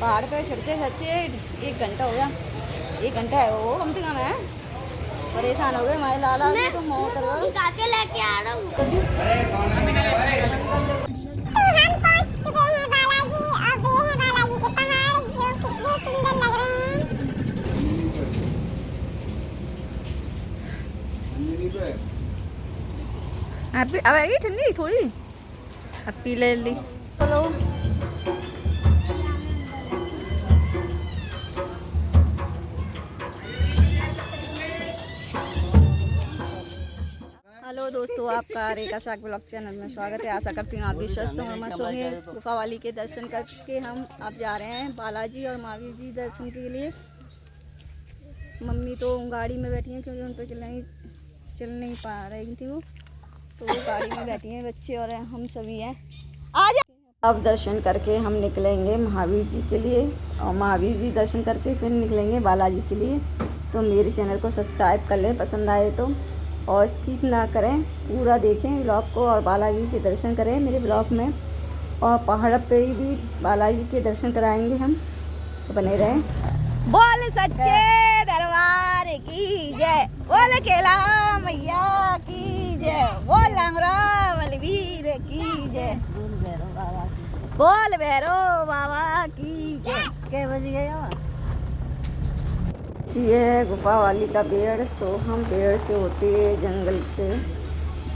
पहाड़ पे चढ़ते चढ़ते 1 घंटा हो गया। 1 घंटा है वो कम से कम है। परेशान हो गए हमारे लाला जी तो मौत लेके आ रहा हूँ। अब आएगी ठंडी थोड़ी, अब पी ले ली। चलो हेलो दोस्तों, आपका रेखा शाक ब्लॉग चैनल में स्वागत है। आशा करती हूँ आप भी स्वस्थ और मस्त होंगे। गुफा वाली के दर्शन करके हम अब जा रहे हैं बालाजी और महावीर जी दर्शन के लिए। मम्मी तो गाड़ी में बैठी हैं क्योंकि उन पर चल नहीं पा रही थी वो, तो वो गाड़ी में बैठी हैं। बच्चे और हम सभी हैं। आ जा। अब दर्शन करके हम निकलेंगे महावीर जी के लिए और महावीर जी दर्शन करके फिर निकलेंगे बालाजी के लिए। तो मेरे चैनल को सब्सक्राइब कर लें पसंद आए तो, और स्किप ना करें, पूरा देखें ब्लॉग को और बालाजी के दर्शन करें मेरे ब्लॉग में। और पहाड़ पे भी बालाजी के दर्शन कराएंगे हम, तो बने रहें। बोल सच्चे दरबार की जय, बोल केला मैया की जय, बोल लंगड़ा बलवीर की जय, बोल भैरव बाबा की जय। क्या बज गया? ये है गुफा वाली का पेड़। सो हम पेड़ से होते जंगल से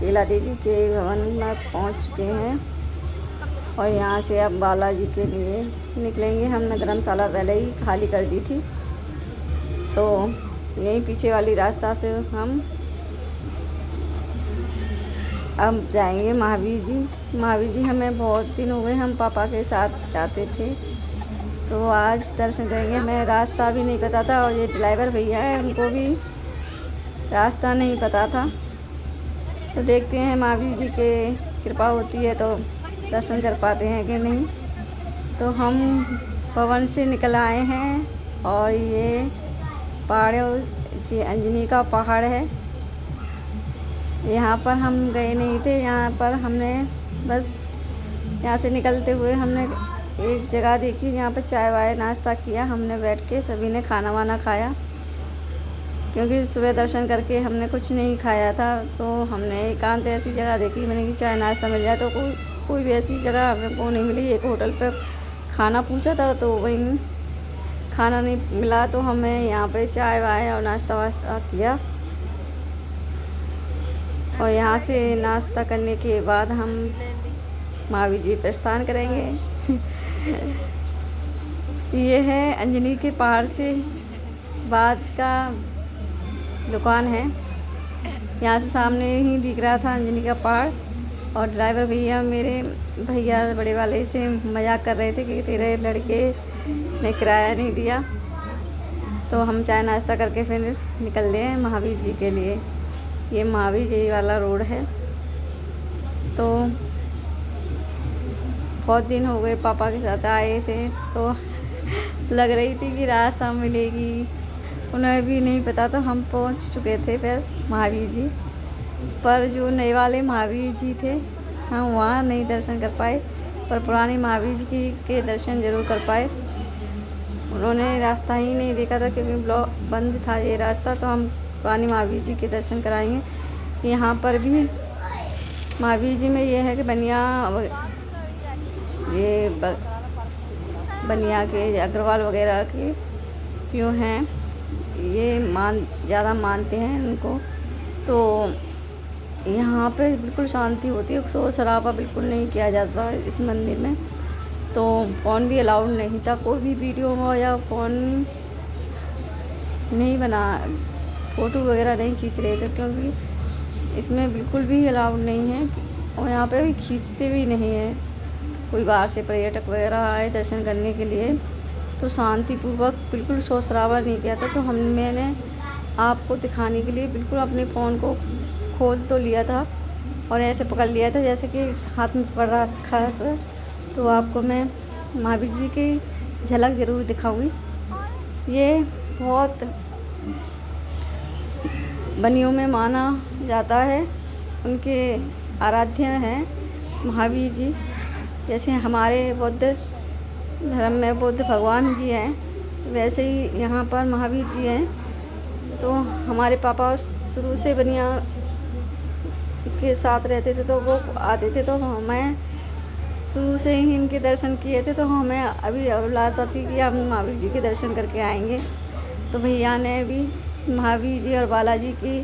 केला देवी के भवन में पहुंच चुके हैं और यहाँ से अब बालाजी के लिए निकलेंगे। हमने धर्मशाला पहले ही खाली कर दी थी, तो यहीं पीछे वाली रास्ता से हम अब जाएंगे महावीर जी। महावीर जी हमें बहुत दिन हो गए, हम पापा के साथ जाते थे, तो आज दर्शन करेंगे। हमें रास्ता भी नहीं पता था और ये ड्राइवर भैया है, उनको भी रास्ता नहीं पता था। तो देखते हैं महावीर जी के कृपा होती है तो दर्शन कर पाते हैं कि नहीं। तो हम पवन से निकल आए हैं और ये पहाड़ों की अंजनी का पहाड़ है। यहाँ पर हम गए नहीं थे, यहाँ पर हमने बस यहाँ से निकलते हुए हमने एक जगह देखी, यहाँ पर चाय वाय नाश्ता किया हमने बैठ के। सभी ने खाना वाना खाया क्योंकि सुबह दर्शन करके हमने कुछ नहीं खाया था। तो हमने एकांत ऐसी जगह देखी, मैंने कि चाय नाश्ता मिल जाए, तो कोई भी ऐसी जगह हमें को नहीं मिली। एक होटल पे खाना पूछा था तो वहीं खाना नहीं मिला, तो हमें यहाँ पे चाय वाय और नाश्ता वास्ता किया। और यहाँ से नाश्ता करने के बाद हम महावीर जी प्रस्थान करेंगे। ये है अंजनी के पहाड़ से बाद का दुकान है। यहाँ से सामने ही दिख रहा था अंजनी का पहाड़। और ड्राइवर भैया मेरे भैया बड़े वाले से मजाक कर रहे थे कि तेरे लड़के ने किराया नहीं दिया। तो हम चाय नाश्ता करके फिर निकल रहे हैं महावीर जी के लिए। ये महावीर जी वाला रोड है। तो बहुत दिन हो गए पापा के साथ आए थे, तो लग रही थी कि रास्ता मिलेगी, उन्हें भी नहीं पता। तो हम पहुंच चुके थे फिर महावीर जी पर। जो नए वाले महावीर जी थे हम वहाँ नहीं दर्शन कर पाए, पर पुराने महावीर जी के दर्शन ज़रूर कर पाए। उन्होंने रास्ता ही नहीं देखा था क्योंकि ब्लॉक बंद था ये रास्ता। तो हम पुराने महावीर जी के दर्शन कराएंगे। यहाँ पर भी महावीर जी में ये है कि बनिया के अग्रवाल वगैरह के क्यों हैं, ये ज़्यादा मानते हैं उनको। तो यहाँ पे बिल्कुल शांति होती है, शोर शराबा बिल्कुल नहीं किया जाता इस मंदिर में। तो फ़ोन भी अलाउड नहीं था, कोई भी वीडियो हो या फ़ोन नहीं बना, फ़ोटो वगैरह नहीं खींच रहे थे क्योंकि इसमें बिल्कुल भी अलाउड नहीं है। और यहाँ पे भी खींचते भी नहीं है। कोई बाहर से पर्यटक वगैरह आए दर्शन करने के लिए तो शांतिपूर्वक बिल्कुल शोर शराबा नहीं किया था। तो मैंने आपको दिखाने के लिए बिल्कुल अपने फ़ोन को खोल तो लिया था और ऐसे पकड़ लिया था जैसे कि हाथ में पड़ रखा था। तो आपको मैं महावीर जी की झलक ज़रूर दिखाऊंगी। ये बहुत बनियों में माना जाता है, उनके आराध्य हैं महावीर जी। जैसे हमारे बुद्ध धर्म में बुद्ध भगवान जी हैं, वैसे ही यहाँ पर महावीर जी हैं। तो हमारे पापा शुरू से बनिया के साथ रहते थे, तो वो आते थे, तो हमें शुरू से ही इनके दर्शन किए थे। तो हमें अभी अभिलाषा थी कि हम महावीर जी के दर्शन करके आएंगे। तो भैया ने भी महावीर जी और बालाजी की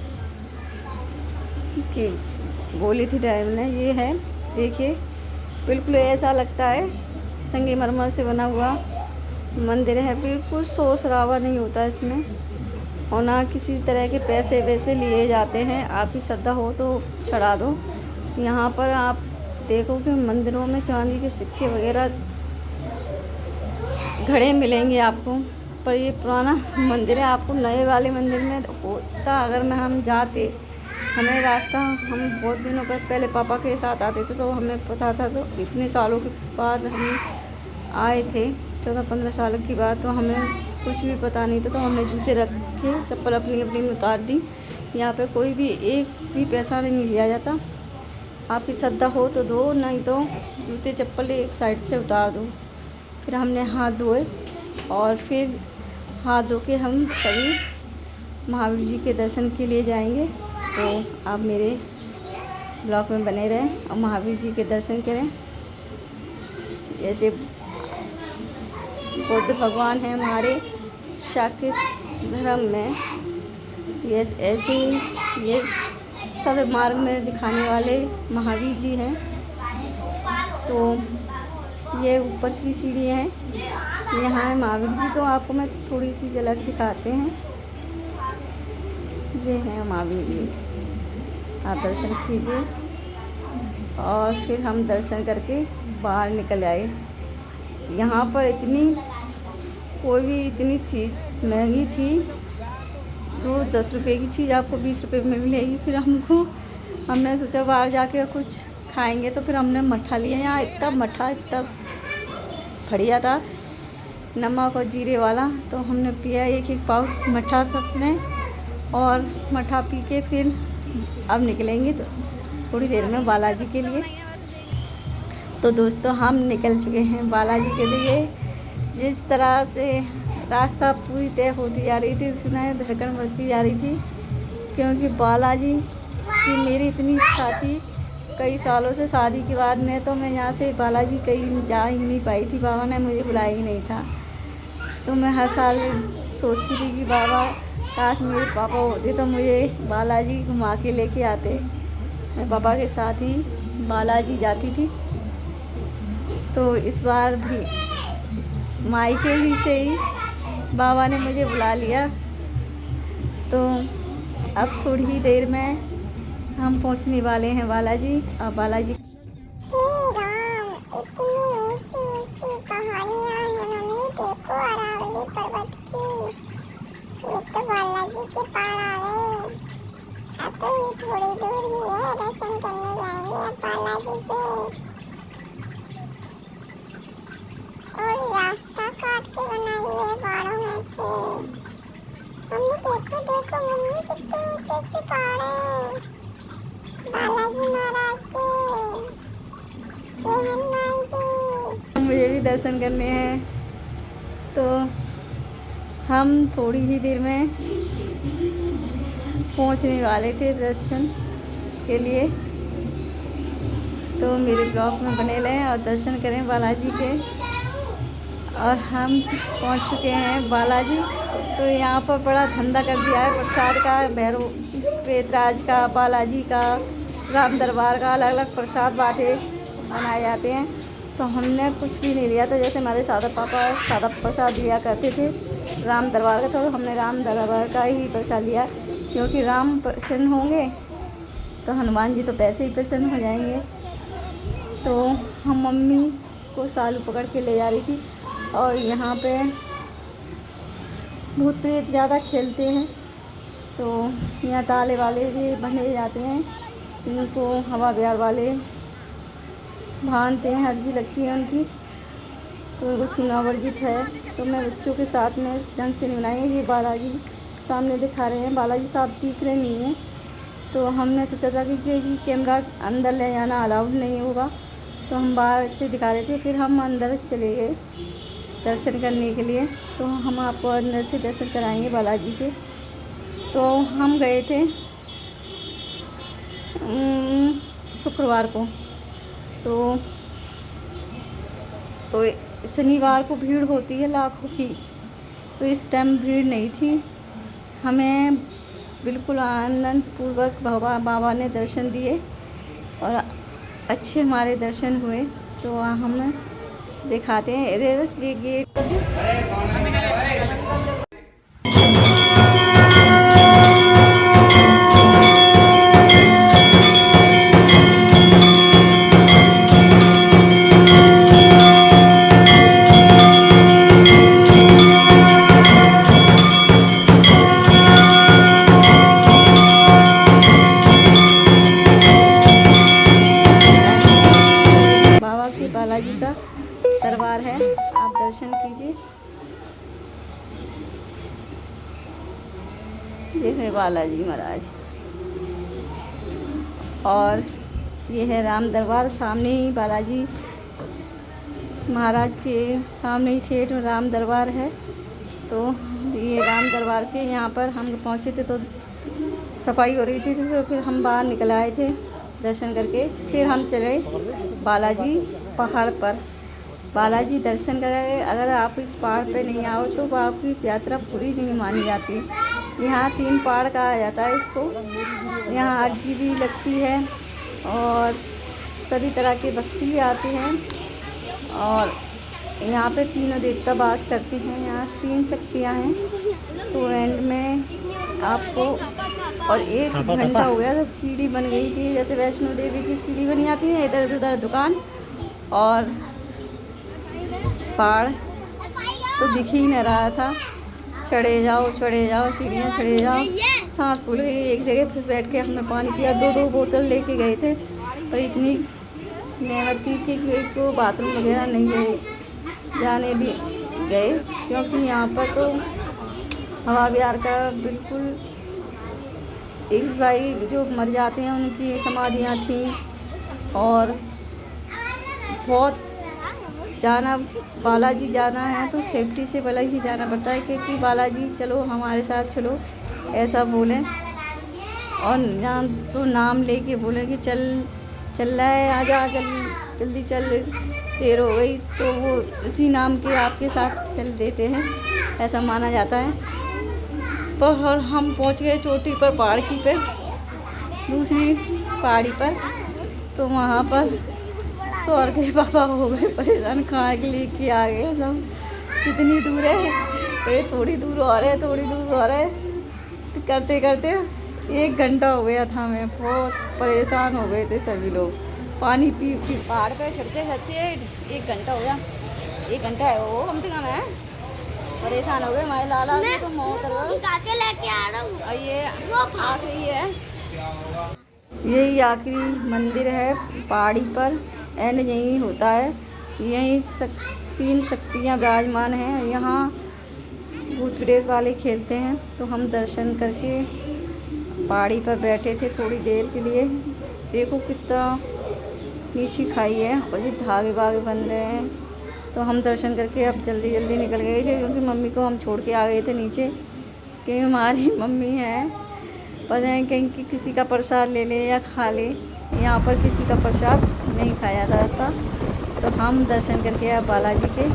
बोली थी ड्राइवर ने। ये है, देखिए, बिल्कुल ऐसा लगता है संगमरमर से बना हुआ मंदिर है। बिल्कुल शोर शराबा नहीं होता इसमें, और ना किसी तरह के पैसे वैसे लिए जाते हैं। आपकी श्रद्धा हो तो चढ़ा दो। यहाँ पर आप देखो कि मंदिरों में चांदी के सिक्के वगैरह घड़े मिलेंगे आपको, पर ये पुराना मंदिर है। आपको नए वाले मंदिर में होता अगर मैं हम जाते, हमें रास्ता, हम बहुत दिनों पर पहले पापा के साथ आते थे तो हमें पता था। तो इतने सालों के बाद हम आए थे, 14-15 साल की बात, तो हमें कुछ भी पता नहीं था। तो हमने जूते रख के चप्पल अपनी अपनी में उतार दी। यहाँ पे कोई भी एक भी पैसा नहीं लिया जाता। आपकी श्रद्धा हो तो दो, नहीं तो जूते चप्पल एक साइड से उतार दो। फिर हमने हाथ धोए और फिर हाथ धो के हम सभी महावीर जी के दर्शन के लिए जाएंगे। तो आप मेरे ब्लॉग में बने रहें और महावीर जी के दर्शन करें। जैसे बुद्ध भगवान हैं हमारे शाक्य धर्म में, ये ऐसे ही ये सब मार्ग में दिखाने वाले महावीर जी हैं। तो ये ऊपर की सीढ़ियाँ हैं, यहाँ है महावीर जी। तो आपको मैं थोड़ी सी झलक दिखाते हैं। ये हैं महावीर जी, आप दर्शन कीजिए। और फिर हम दर्शन करके बाहर निकल आए। यहाँ पर कोई भी इतनी चीज़ महंगी थी, 10 रुपये की चीज़ आपको 20 रुपये में मिलेगी। फिर हमने सोचा बाहर जाके कुछ खाएंगे, तो फिर हमने मट्ठा लिया। यहाँ इतना मट्ठा इतना बढ़िया था, नमक और जीरे वाला। तो हमने पिया एक पाउच मट्ठा सबने, और मट्ठा पी के फिर अब निकलेंगे तो थोड़ी देर में बालाजी के लिए। तो दोस्तों हम निकल चुके हैं बालाजी के लिए। जिस तरह से रास्ता पूरी तय होती जा रही थी, उसमें धड़कन बढ़ती जा रही थी, क्योंकि बालाजी की मेरी इतनी इच्छा थी कई सालों से। शादी के बाद में तो मैं यहाँ से बालाजी कहीं जा ही नहीं पाई थी, बाबा ने मुझे बुलाया ही नहीं था। तो मैं हर साल सोचती थी कि बाबा काश मेरे पापा होते तो मुझे बालाजी घुमा के लेके आते। मैं पापा के साथ ही बालाजी जाती थी। तो इस बार भी मायके ही से ही बाबा ने मुझे बुला लिया। तो अब थोड़ी ही देर में हम पहुंचने वाले हैं बालाजी। और बालाजी तो बालाजी के पार आ गए। अब तो ये थोड़ी दूर ही है, दर्शन करने जाएंगे अब बालाजी के। और रास्ता काट के बनाई है पहाड़ों में से। मम्मी देखो मम्मी, कितने ऊंचे ऊंचे पहाड़ हैं बालाजी महाराज के। ये हनुमान जी। मुझे भी दर्शन करने हैं, तो हम थोड़ी ही देर में पहुंचने वाले थे दर्शन के लिए। तो मेरे ब्लॉग में बने रहें और दर्शन करें बालाजी के। और हम पहुंच चुके हैं बालाजी। तो यहाँ पर बड़ा धंधा कर दिया है प्रसाद का, भैरव प्रेतराज का, बालाजी का, राम दरबार का, अलग अलग प्रसाद बाटे बनाए जाते हैं। तो हमने कुछ भी नहीं लिया था। जैसे हमारे सादा पापा सादा प्रसाद दिया करते थे राम दरबार का, तो हमने राम दरबार का ही प्रसाद लिया, क्योंकि राम प्रसन्न होंगे तो हनुमान जी तो पैसे ही प्रसन्न हो जाएंगे। तो हम मम्मी को सालू पकड़ के ले जा रही थी। और यहाँ पे भूत प्रेत ज़्यादा खेलते हैं, तो यहाँ ताले वाले भी बने जाते हैं, इनको हवा बिहार वाले भानते हैं, हर्जी लगती है उनकी, तो उनको छूना वर्जित है। तो मैं बच्चों के साथ में इस ढंग से नहीं बनाएंगे। ये बालाजी सामने दिखा रहे हैं, बालाजी साहब दिख रहे नहीं हैं। तो हमने सोचा था कि कैमरा अंदर ले जाना अलाउड नहीं होगा, तो हम बाहर से दिखा रहे थे। फिर हम अंदर चले गए दर्शन करने के लिए। तो हम आपको अंदर से दर्शन कराएंगे बालाजी के। तो हम गए थे शुक्रवार को। तो शनिवार को भीड़ होती है लाखों की, तो इस टाइम भीड़ नहीं थी। हमें बिल्कुल आनंद पूर्वक बाबा ने दर्शन दिए और अच्छे हमारे दर्शन हुए। तो हम दिखाते हैं, ये गेट बालाजी का दरबार है, आप दर्शन कीजिए। ये है बालाजी महाराज और ये है राम दरबार। सामने ही बालाजी महाराज के सामने ही ठेठ राम दरबार है। तो ये राम दरबार के यहाँ पर हम पहुँचे थे तो सफाई हो रही थी, तो फिर हम बाहर निकल आए थे दर्शन करके। फिर हम चले बालाजी पहाड़ पर, बालाजी दर्शन करें। अगर आप इस पहाड़ पे नहीं आओ तो आपकी यात्रा पूरी नहीं मानी जाती। यहाँ 3 पहाड़ कहा जाता है इसको। यहाँ आरती भी लगती है और सभी तरह के भक्ति भी आते हैं और यहाँ पे तीनों देवता वास करते हैं। यहाँ 3 शक्तियाँ हैं। तो एंड में आपको और 1 घंटा हो गया था, सीढ़ी बन गई थी जैसे वैष्णो देवी की सीढ़ी बनी जाती है, इधर उधर दुकान और पहाड़ तो दिख ही नहीं रहा था। चढ़े जाओ सीढ़ियाँ चढ़े जाओ, सांस फूल गई। एक जगह फिर बैठ के हमने पानी पिया, 2 बोतल लेके गए थे पर इतनी मेहनत की कि को बाथरूम वगैरह नहीं जाने भी गए, क्योंकि यहाँ पर तो हवा विहार का बिल्कुल एक भाई जो मर जाते हैं उनकी समाधियाँ थी और बहुत जाना बालाजी जाना है तो सेफ्टी से भला ही जाना पड़ता है, क्योंकि बालाजी चलो हमारे साथ चलो ऐसा बोलें और यहाँ तो नाम लेके बोले कि चल रहा है, आजा जल्दी चल, देर हो गई, तो वो उसी नाम के आपके साथ चल देते हैं, ऐसा माना जाता है। पर और हम पहुँच गए चोटी पर, पहाड़ की पे दूसरी पहाड़ी पर। तो वहाँ पर सौर के पापा हो गए परेशान, कहाँ के लेके आ गए सब, कितनी दूर है, ये थोड़ी दूर और है करते करते 1 घंटा हो गया था। हमें बहुत परेशान हो गए थे सभी लोग, पानी पी पहाड़ पे चढ़ते 1 घंटा हो गया। 1 घंटा है वो कम से कम है, परेशान हो गए हमारे लाला जी तो मौत लेके आ रहा हूँ। ये आखिरी है, यही आखिरी मंदिर है पहाड़ी पर, एंड यही होता है। यही 3 शक्तियाँ विराजमान हैं। यहाँ भूत प्रेत वाले खेलते हैं। तो हम दर्शन करके पहाड़ी पर बैठे थे थोड़ी देर के लिए। देखो कितना नीचे खाई है और ये धागे वागे बन रहे हैं। तो हम दर्शन करके अब जल्दी निकल गए थे, क्योंकि मम्मी को हम छोड़ के आ गए थे नीचे, क्योंकि हमारी मम्मी है पता है कहीं कि किसी का प्रसाद ले ले या खा ले, यहाँ पर किसी का प्रसाद नहीं खाया जाता। तो हम दर्शन करके अब बालाजी के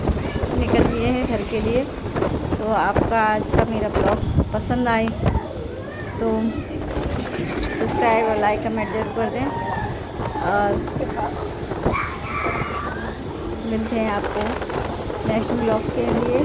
निकल लिए हैं घर के लिए। तो आपका आज का मेरा ब्लॉग पसंद आए तो सब्सक्राइब और लाइक कमेंट जरूर कर दें और मिलते हैं आपको नेक्स्ट ब्लॉग के लिए।